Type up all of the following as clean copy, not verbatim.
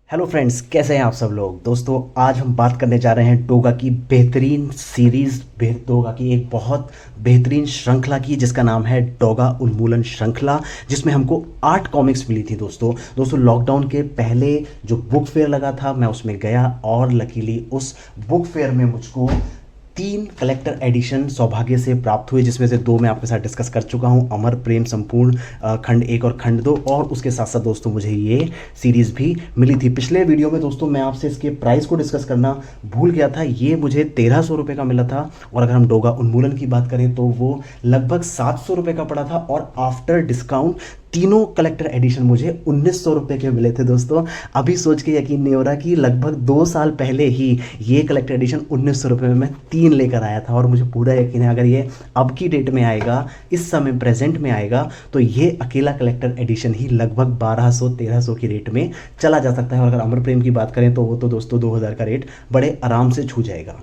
Hello friends, कैसे हैं आप सब लोग। दोस्तों, आज हम बात करने जा रहे हैं डोगा की बेहतरीन सीरीज़, डोगा की एक बहुत बेहतरीन श्रृंखला की, जिसका नाम है डोगा उन्मूलन श्रृंखला, जिसमें हमको 8 कॉमिक्स मिली थी। दोस्तों लॉकडाउन के पहले जो बुक फेयर लगा था, मैं उसमें गया और लकीली उस बुक फेयर में मुझको 3 कलेक्टर एडिशन सौभाग्य से प्राप्त हुए, जिसमें से 2 मैं आपके साथ डिस्कस कर चुका हूं, अमर प्रेम संपूर्ण खंड 1 और खंड 2, और उसके साथ साथ दोस्तों मुझे ये सीरीज़ भी मिली थी। पिछले वीडियो में दोस्तों मैं आपसे इसके प्राइस को डिस्कस करना भूल गया था। ये मुझे 1300 रुपये का मिला था, और अगर हम डोगा उन्मूलन की बात करें तो वो लगभग 700 रुपये का पड़ा था, और आफ्टर डिस्काउंट तीनों कलेक्टर एडिशन मुझे 1900 रुपये के मिले थे। दोस्तों, अभी सोच के यकीन नहीं हो रहा कि लगभग 2 साल पहले ही ये कलेक्टर एडिशन 1900 रुपये में मैं 3 लेकर आया था, और मुझे पूरा यकीन है अगर ये अब की डेट में आएगा, इस समय प्रेजेंट में आएगा, तो ये अकेला कलेक्टर एडिशन ही लगभग 1200-1300 की रेट में चला जा सकता है। और अगर अमर प्रेम की बात करें तो वो तो दोस्तों 2000 का रेट बड़े आराम से छू जाएगा।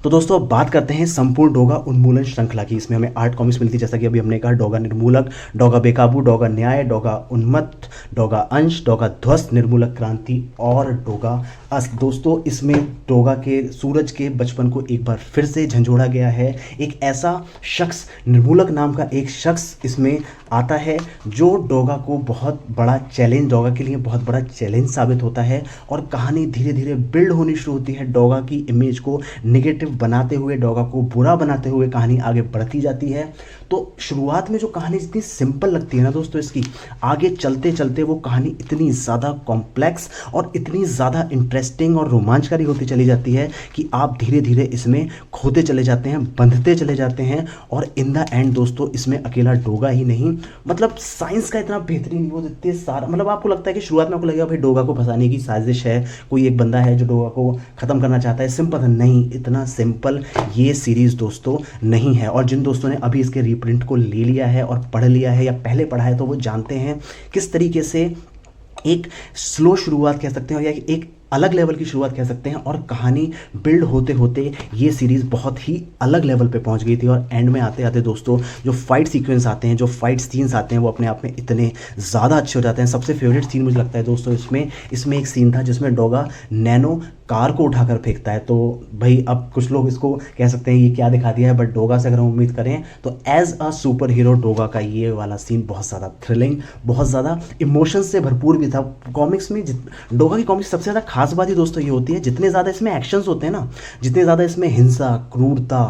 तो दोस्तों, अब बात करते हैं संपूर्ण डोगा उन्मूलन श्रृंखला की। इसमें हमें 8 कॉमिक्स मिलती है, जैसा कि अभी हमने कहा, डोगा निर्मूलक, डोगा बेकाबू, डोगा न्याय, डोगा उन्मत्त, डोगा अंश, डोगा ध्वस्त, निर्मूलक क्रांति और डोगा अस्त। दोस्तों, इसमें डोगा के सूरज के बचपन को एक बार फिर से झंझोड़ा गया है। एक ऐसा शख्स, निर्मूलक नाम का एक शख्स इसमें आता है, जो डोगा को बहुत बड़ा चैलेंज, डोगा के लिए बहुत बड़ा चैलेंज साबित होता है, और कहानी धीरे धीरे बिल्ड होनी शुरू होती है। डोगा की इमेज को निगेटिव बनाते हुए, डोगा को बुरा बनाते हुए कहानी आगे बढ़ती जाती है। तो शुरुआत में जो कहानी इतनी सिंपल लगती है ना दोस्तों, इसकी आगे चलते चलते वो कहानी इतनी ज़्यादा कॉम्प्लेक्स और इतनी ज़्यादा इंटरेस्टिंग और रोमांचकारी होती चली जाती है कि आप धीरे धीरे इसमें खोते चले जाते हैं, बंधते चले जाते हैं। और इन द एंड दोस्तों, इसमें अकेला डोगा ही नहीं, मतलब साइंस का इतना बेहतरीन वो इतने सारा, मतलब आपको लगता है कि शुरुआत में आपको लगेगा भाई डोगा को फंसाने की साजिश है, कोई एक बंदा है जो डोगा को ख़त्म करना चाहता है। सिंपल नहीं, इतना सिंपल ये सीरीज़ दोस्तों नहीं है। और जिन दोस्तों ने अभी इसके रीप्रिंट को ले लिया है और पढ़ लिया है या पहले पढ़ा है, तो वो जानते हैं किस तरीके से एक स्लो शुरुआत कह सकते हैं, या एक अलग लेवल की शुरुआत कह सकते हैं, और कहानी बिल्ड होते होते ये सीरीज़ बहुत ही अलग लेवल पे पहुंच गई थी। और एंड में आते आते दोस्तों, जो फाइट सीक्वेंस आते हैं, जो फाइट सीन्स आते हैं, वो अपने आप में इतने ज़्यादा अच्छे हो जाते हैं। सबसे फेवरेट सीन मुझे लगता है दोस्तों इसमें एक सीन था जिसमें डोगा नैनो कार को उठाकर फेंकता है। तो भाई, अब कुछ लोग इसको कह सकते हैं ये क्या दिखा दिया है, बट डोगा से अगर हम उम्मीद करें तो as a super hero Doga का ये वाला सीन बहुत ज़्यादा थ्रिलिंग, बहुत ज़्यादा इमोशंस से भरपूर भी था। कॉमिक्स में डोगा की कॉमिक्स सबसे ज़्यादा खास बात ही दोस्तों ये होती है, जितने ज़्यादा इसमें एक्शंस होते हैं ना, जितने ज़्यादा इसमें हिंसा, क्रूरता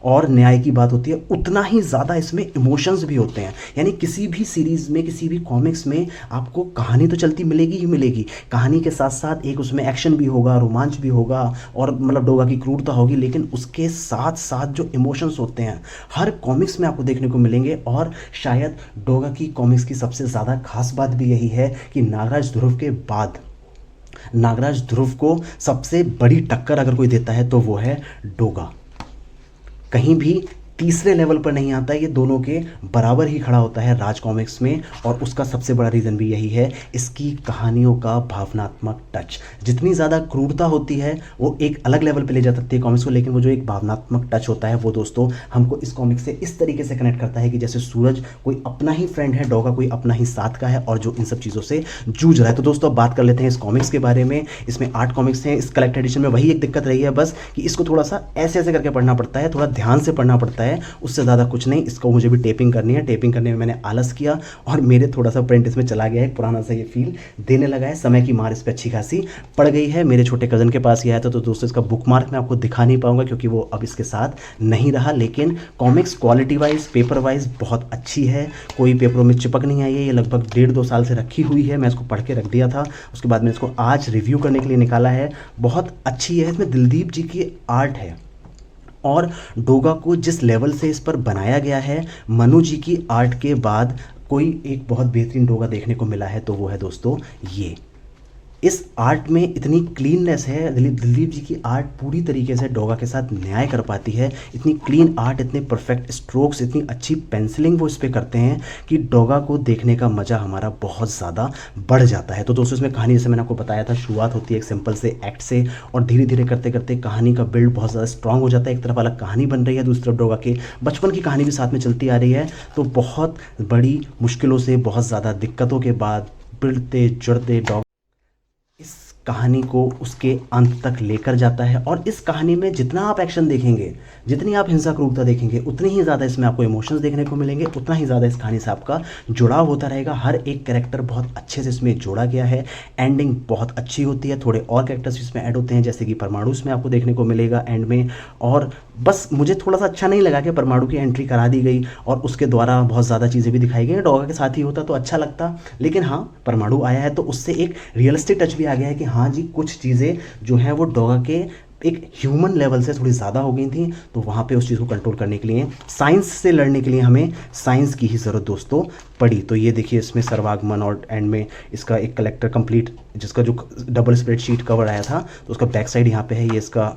और न्याय की बात होती है, उतना ही ज़्यादा इसमें इमोशंस भी होते हैं। यानी किसी भी सीरीज़ में, किसी भी कॉमिक्स में आपको कहानी तो चलती मिलेगी ही मिलेगी, कहानी के साथ साथ एक उसमें एक्शन भी होगा, रोमांच भी होगा, और मतलब डोगा की क्रूरता होगी, लेकिन उसके साथ साथ जो इमोशंस होते हैं हर कॉमिक्स में आपको देखने को मिलेंगे। और शायद डोगा की कॉमिक्स की सबसे ज़्यादा खास बात भी यही है कि नागराज ध्रुव के बाद नागराज ध्रुव को सबसे बड़ी टक्कर अगर कोई देता है तो वो है डोगा। कहीं भी तीसरे लेवल पर नहीं आता है, ये दोनों के बराबर ही खड़ा होता है राज कॉमिक्स में। और उसका सबसे बड़ा रीज़न भी यही है, इसकी कहानियों का भावनात्मक टच। जितनी ज़्यादा क्रूरता होती है वो एक अलग लेवल पे ले जा सकती है कॉमिक्स को, लेकिन वो जो एक भावनात्मक टच होता है वो दोस्तों हमको इस कॉमिक्स से इस तरीके से कनेक्ट करता है कि जैसे सूरज कोई अपना ही फ्रेंड है, डोगा कोई अपना ही साथ का है, और जो इन सब चीज़ों से जूझ रहा है। तो दोस्तों, अब बात कर लेते हैं इस कॉमिक्स के बारे में। इसमें 8 कॉमिक्स हैं। इस कलेक्ट एडिशन में वही एक दिक्कत रही है बस, कि इसको थोड़ा सा ऐसे ऐसे करके पढ़ना पड़ता है, थोड़ा ध्यान से पढ़ना पड़ता है, उससे ज़्यादा कुछ नहीं। इसको मुझे भी टेपिंग करनी है, टेपिंग करने में मैंने आलस किया, और मेरे थोड़ा सा प्रिंट इसमें चला गया है, पुराना सा ये फील देने लगा है। समय की मार इस पर अच्छी खासी पड़ गई है। मेरे छोटे कज़न के पास ये आया था, तो दोस्तों इसका बुक मार्क मैं आपको दिखा नहीं पाऊंगा क्योंकि वो अब इसके साथ नहीं रहा। लेकिन comics quality wise, paper wise बहुत अच्छी है, कोई पेपरों में चिपक नहीं आई है। ये लगभग 1.5-2 साल से रखी हुई है, मैं इसको पढ़ के रख दिया था, उसके बाद मैं इसको आज रिव्यू करने के लिए निकाला है। बहुत अच्छी है। इसमें दिलदीप जी की आर्ट है, और डोगा को जिस लेवल से इस पर बनाया गया है, मनु जी की आर्ट के बाद कोई एक बहुत बेहतरीन डोगा देखने को मिला है, तो वो है दोस्तों ये। इस आर्ट में इतनी क्लीननेस है, दिलीप जी की आर्ट पूरी तरीके से डोगा के साथ न्याय कर पाती है। इतनी क्लीन आर्ट, इतने परफेक्ट स्ट्रोक्स, इतनी अच्छी पेंसिलिंग वो इस पर करते हैं कि डोगा को देखने का मज़ा हमारा बहुत ज़्यादा बढ़ जाता है। तो दोस्तों, इसमें कहानी जैसे मैंने आपको बताया था, शुरुआत होती है एक सिंपल से एक्ट से, और धीरे धीरे करते करते कहानी का बिल्ड बहुत ज़्यादा स्ट्रांग हो जाता है। एक तरफ अलग कहानी बन रही है, दूसरी तरफ डोगा के बचपन की कहानी भी साथ में चलती आ रही है। तो बहुत बड़ी मुश्किलों से, बहुत ज़्यादा दिक्कतों के बाद बिल्डते जुड़ते कहानी को उसके अंत तक लेकर जाता है। और इस कहानी में जितना आप एक्शन देखेंगे, जितनी आप हिंसा क्रूरता देखेंगे, उतनी ही ज़्यादा इसमें आपको इमोशंस देखने को मिलेंगे, उतना ही ज़्यादा इस कहानी से आपका जुड़ाव होता रहेगा। हर एक कैरेक्टर बहुत अच्छे से इसमें जोड़ा गया है, एंडिंग बहुत अच्छी होती है। थोड़े और कैरेक्टर्स इसमें ऐड होते हैं, जैसे कि परमाणु इसमें आपको देखने को मिलेगा एंड में। और बस मुझे थोड़ा सा अच्छा नहीं लगा कि परमाणु की एंट्री करा दी गई और उसके द्वारा बहुत ज़्यादा चीज़ें भी दिखाई गई। डोगा के साथ ही होता तो अच्छा लगता, लेकिन हाँ, परमाणु आया है तो उससे एक रियलिस्टिक टच भी आ गया है कि हाँ जी, कुछ चीज़ें जो हैं वो डोगा के एक ह्यूमन लेवल से थोड़ी ज़्यादा हो गई थी। तो वहाँ पे उस चीज़ को कंट्रोल करने के लिए, साइंस से लड़ने के लिए हमें साइंस की ही ज़रूरत दोस्तों पड़ी। तो ये देखिए, इसमें सर्वागमन और एंड में इसका एक कलेक्टर कंप्लीट, जिसका जो डबल स्प्रेडशीट कवर आया था, तो उसका बैक साइड यहाँ पे है, ये इसका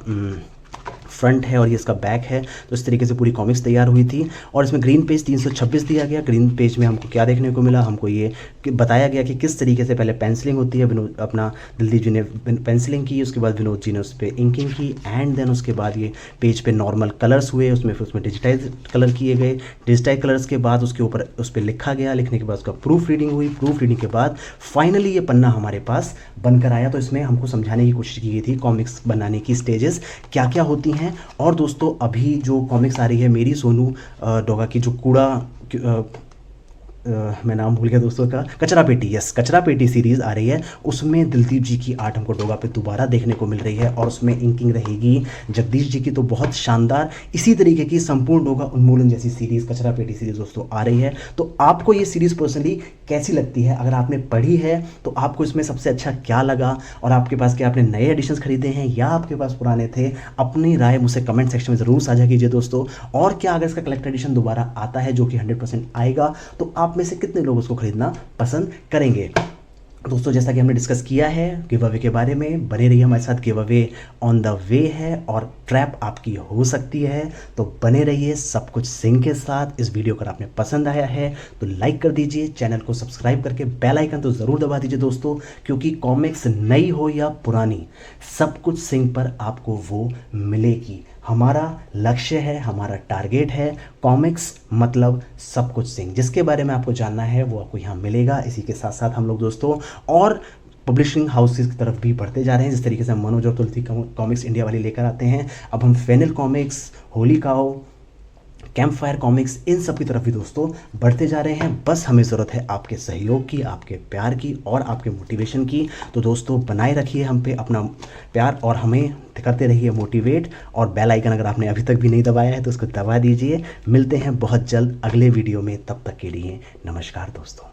फ्रंट है और ये इसका बैक है। तो इस तरीके से पूरी कॉमिक्स तैयार हुई थी। और इसमें ग्रीन पेज 326 दिया गया। ग्रीन पेज में हमको क्या देखने को मिला, हमको ये बताया गया कि किस तरीके से पहले पेंसिलिंग होती है। विनोद अपना दिलदीप जी ने पेंसिलिंग की, उसके बाद विनोद जी ने उस पर इंकिंग की, एंड देन उसके बाद ये पेज पे नॉर्मल कलर्स हुए, उसमें डिजिटाइज कलर किए गए। डिजिटाइज कलर्स के बाद उसके ऊपर उस पर लिखा गया, लिखने के बाद उसका प्रूफ रीडिंग हुई, प्रूफ रीडिंग के बाद फाइनली ये पन्ना हमारे पास बनकर आया। तो इसमें हमको समझाने की कोशिश की गई थी कॉमिक्स बनाने की स्टेजेस क्या क्या होती हैं। और दोस्तों, अभी जो कॉमिक्स आ रही है मेरी सोनू डोगा की, जो कूड़ा मैं नाम भूल गया दोस्तों का, कचरा पेटी, यस, कचरा पेटी सीरीज़ आ रही है। उसमें दिलदीप जी की आर्ट हमको डोगा पे दोबारा देखने को मिल रही है और उसमें इंकिंग रहेगी जगदीश जी की। तो बहुत शानदार इसी तरीके की संपूर्ण डोगा उन्मूलन जैसी सीरीज़, कचरा पेटी सीरीज़ दोस्तों आ रही है। तो आपको ये सीरीज़ पर्सनली कैसी लगती है? अगर आपने पढ़ी है तो आपको इसमें सबसे अच्छा क्या लगा? और आपके पास क्या आपने नए एडिशंस खरीदे हैं या आपके पास पुराने थे? अपनी राय मुझसे कमेंट सेक्शन में ज़रूर साझा कीजिए दोस्तों। और क्या अगर इसका कलेक्टर एडिशन दोबारा आता है, जो कि 100% आएगा, तो आप में से कितने लोग उसको खरीदना पसंद करेंगे? दोस्तों, जैसा कि हमने डिस्कस किया है गिव अवे के बारे में, बने रहिए हमारे साथ। Give away on the way है और ट्रैप आपकी हो सकती है, तो बने रहिए सब कुछ सिंह के साथ। इस वीडियो अगर आपने पसंद आया है तो लाइक कर दीजिए, चैनल को सब्सक्राइब करके बेल आइकन तो ज़रूर दबा दीजिए दोस्तों, क्योंकि कॉमिक्स नई हो या पुरानी, सब कुछ सिंह पर आपको वो मिलेगी। हमारा लक्ष्य है, हमारा टारगेट है, कॉमिक्स मतलब सब कुछ सिंह। जिसके बारे में आपको जानना है वो आपको यहाँ मिलेगा। इसी के साथ साथ हम लोग दोस्तों और पब्लिशिंग हाउसेस की तरफ भी बढ़ते जा रहे हैं। जिस तरीके से हम मनोज और तुलसी कॉमिक्स इंडिया वाली लेकर आते हैं, अब हम फेनिल कॉमिक्स, होली काओ, कैंप फायर कॉमिक्स, इन सब की तरफ भी दोस्तों बढ़ते जा रहे हैं। बस हमें ज़रूरत है आपके सहयोग की, आपके प्यार की और आपके मोटिवेशन की। तो दोस्तों, बनाए रखिए हम पे अपना प्यार और हमें करते रहिए मोटिवेट। और बेल आइकन अगर आपने अभी तक भी नहीं दबाया है तो उसको दबा दीजिए। मिलते हैं बहुत जल्द अगले वीडियो में, तब तक के लिए नमस्कार दोस्तों।